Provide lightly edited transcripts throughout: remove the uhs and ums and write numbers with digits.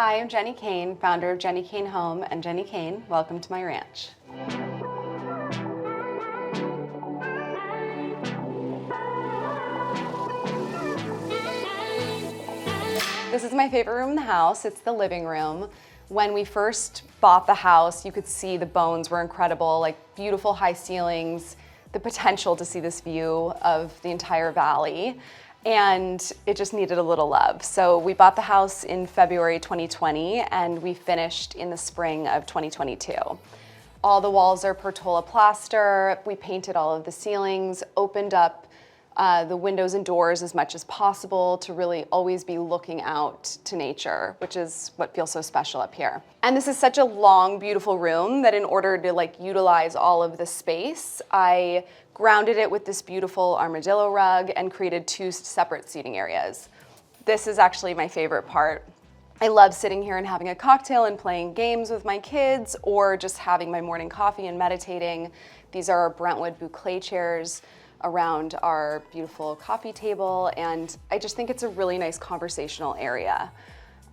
Hi, I'm Jenni Kayne, founder of Jenni Kayne Home and Jenni Kayne. Welcome to my ranch. This is my favorite room in the house. It's the living room. When we first bought the house, you could see the bones were incredible, like beautiful high ceilings, the potential to see this view of the entire valley. And it just needed a little love. So we bought the house in February 2020 and we finished in the spring of 2022. All the walls are Portola plaster. We painted all of the ceilings, opened up the windows and doors as much as possible to really always be looking out to nature, which is what feels so special up here. And this is such a long, beautiful room that in order to utilize all of the space, I grounded it with this beautiful armadillo rug and created 2 separate seating areas. This is actually my favorite part. I love sitting here and having a cocktail and playing games with my kids or just having my morning coffee and meditating. These are our Brentwood boucle chairs around our beautiful coffee table, and I just think it's a really nice conversational area.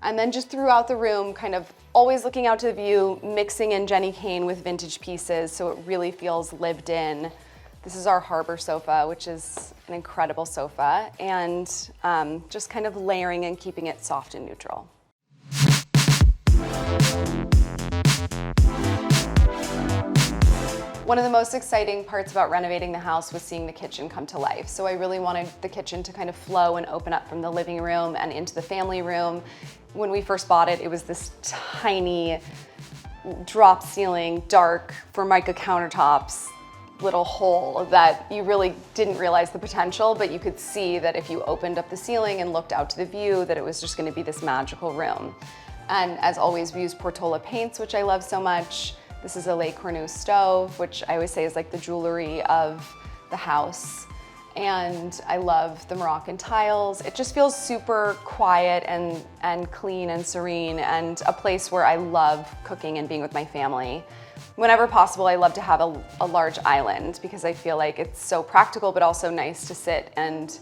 And then just throughout the room, kind of always looking out to the view, mixing in Jenni Kayne with vintage pieces so it really feels lived in. This is our Harper sofa, which is an incredible sofa, and just kind of layering and keeping it soft and neutral. One of the most exciting parts about renovating the house was seeing the kitchen come to life. So I really wanted the kitchen to kind of flow and open up from the living room and into the family room. When we first bought it, it was this tiny drop ceiling, dark Formica countertops, little hole that you really didn't realize the potential, but you could see that if you opened up the ceiling and looked out to the view, that it was just going to be this magical room. And as always, we use Portola paints, which I love so much. This is a Le Cornu stove, which I always say is like the jewelry of the house. And I love the Moroccan tiles. It just feels super quiet and clean and serene, and a place where I love cooking and being with my family. Whenever possible, I love to have a large island because I feel like it's so practical, but also nice to sit and,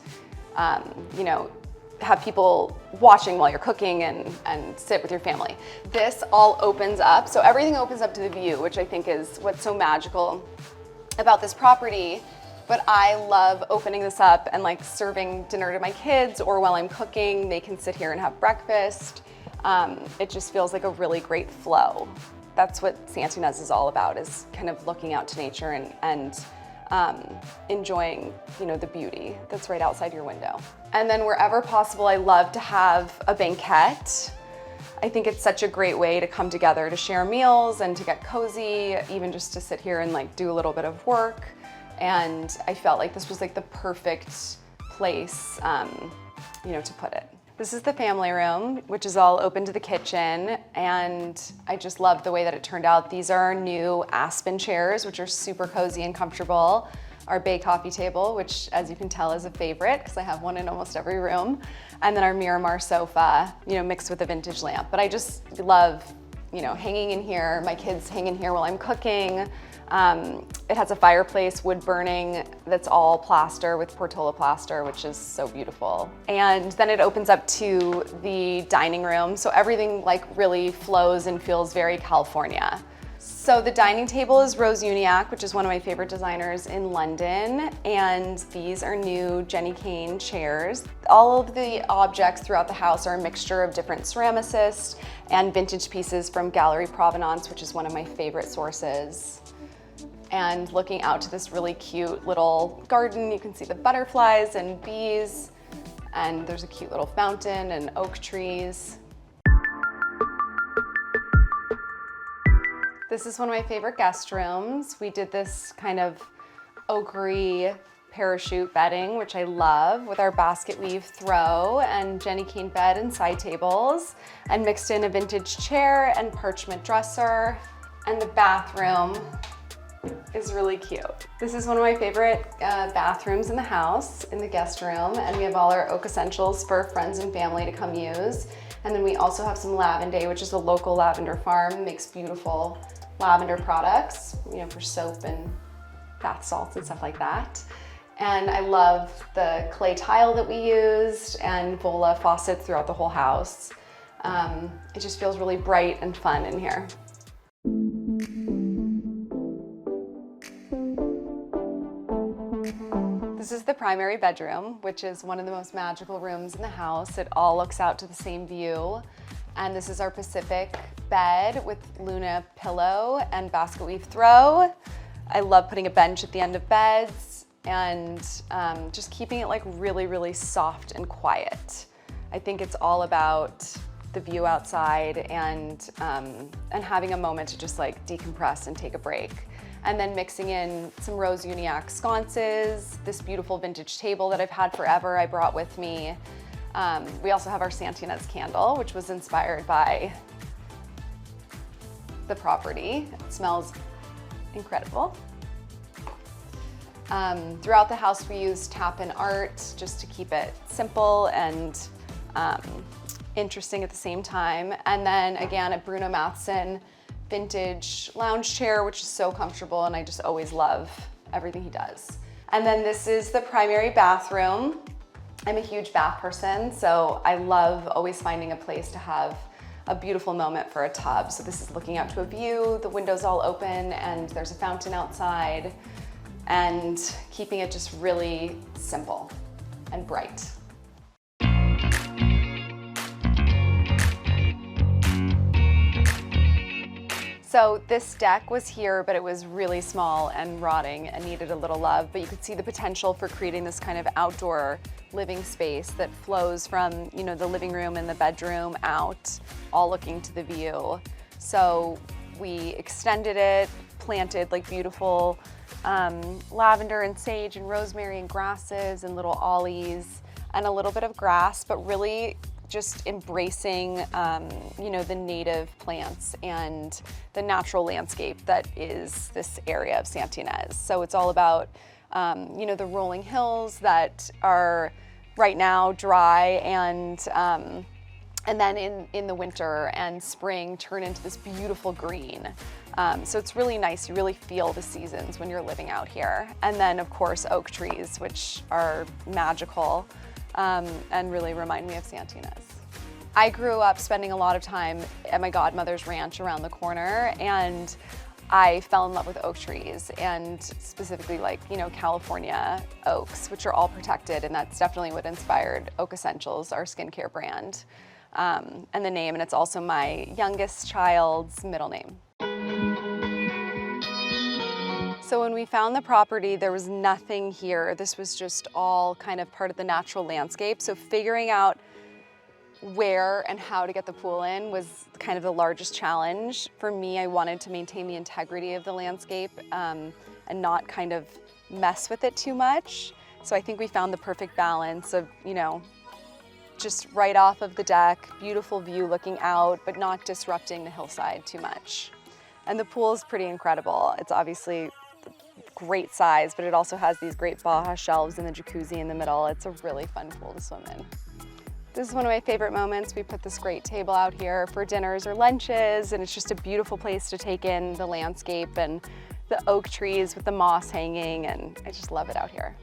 have people watching while you're cooking and sit with your family. This all opens up, so everything opens up to the view, which I think is what's so magical about this property. But I love opening this up and serving dinner to my kids, or while I'm cooking, they can sit here and have breakfast. It just feels like a really great flow. That's what Santa Ynez is all about, is kind of looking out to nature and enjoying, the beauty that's right outside your window. And then wherever possible, I love to have a banquette. I think it's such a great way to come together to share meals and to get cozy, even just to sit here and do a little bit of work. And I felt like this was the perfect place, to put it. This is the family room, which is all open to the kitchen, and I just love the way that it turned out. These are our new Aspen chairs, which are super cozy and comfortable. Our bay coffee table, which as you can tell is a favorite because I have one in almost every room. And then our Miramar sofa, mixed with a vintage lamp. But I just love, hanging in here. My kids hang in here while I'm cooking. It has a fireplace, wood burning, that's all plaster with Portola plaster, which is so beautiful. And then it opens up to the dining room. So everything really flows and feels very California. So the dining table is Rose Uniacke, which is one of my favorite designers in London. And these are new Jenni Kayne chairs. All of the objects throughout the house are a mixture of different ceramicists and vintage pieces from Gallery Provenance, which is one of my favorite sources. And looking out to this really cute little garden, you can see the butterflies and bees, and there's a cute little fountain and oak trees. This is one of my favorite guest rooms. We did this kind of ochre parachute bedding, which I love, with our basket weave throw and Jenni Kayne bed and side tables, and mixed in a vintage chair and parchment dresser. And the bathroom is really cute. This is one of my favorite bathrooms in the house, in the guest room, and we have all our oak essentials for friends and family to come use. And then we also have some Lavender, which is a local lavender farm, makes beautiful lavender products, for soap and bath salts and stuff like that. And I love the clay tile that we used and Vola faucets throughout the whole house. It just feels really bright and fun in here. This is the primary bedroom, which is one of the most magical rooms in the house. It all looks out to the same view. And this is our Pacific bed with Luna pillow and basket weave throw. I love putting a bench at the end of beds and just keeping it like really, really soft and quiet. I think it's all about the view outside and having a moment to just like decompress and take a break. And then mixing in some rose uniac sconces, this beautiful vintage table that I've had forever I brought with me. We also have our Santa Ynez candle, which was inspired by the property. It smells incredible. Throughout the house, we use tap-in art just to keep it simple and interesting at the same time. And then again, a Bruno Matheson vintage lounge chair, which is so comfortable, and I just always love everything he does. And then this is the primary bathroom. I'm a huge bath person, so I love always finding a place to have a beautiful moment for a tub. So this is looking out to a view, the window's all open, and there's a fountain outside, and keeping it just really simple and bright. So this deck was here, but it was really small and rotting and needed a little love, but you could see the potential for creating this kind of outdoor living space that flows from, you know, the living room and the bedroom out, all looking to the view. So we extended it, planted like beautiful lavender and sage and rosemary and grasses and little ollies and a little bit of grass, but really just embracing, you know, the native plants and the natural landscape that is this area of Santa Ynez. So it's all about, you know, the rolling hills that are right now dry and then in the winter and spring turn into this beautiful green. So it's really nice. You really feel the seasons when you're living out here. And then of course, oak trees, which are magical. And really remind me of Santa Ynez. I grew up spending a lot of time at my godmother's ranch around the corner, and I fell in love with oak trees, and specifically like, you know, California oaks, which are all protected, and that's definitely what inspired Oak Essentials, our skincare brand, and the name, and it's also my youngest child's middle name. So when we found the property, there was nothing here. This was just all kind of part of the natural landscape. So figuring out where and how to get the pool in was kind of the largest challenge. For me, I wanted to maintain the integrity of the landscape and not kind of mess with it too much. So I think we found the perfect balance of, you know, just right off of the deck, beautiful view looking out, but not disrupting the hillside too much. And the pool is pretty incredible. It's obviously great size, but it also has these great Baja shelves and the jacuzzi in the middle. It's a really fun pool to swim in. This is one of my favorite moments. We put this great table out here for dinners or lunches, and it's just a beautiful place to take in the landscape and the oak trees with the moss hanging, and I just love it out here.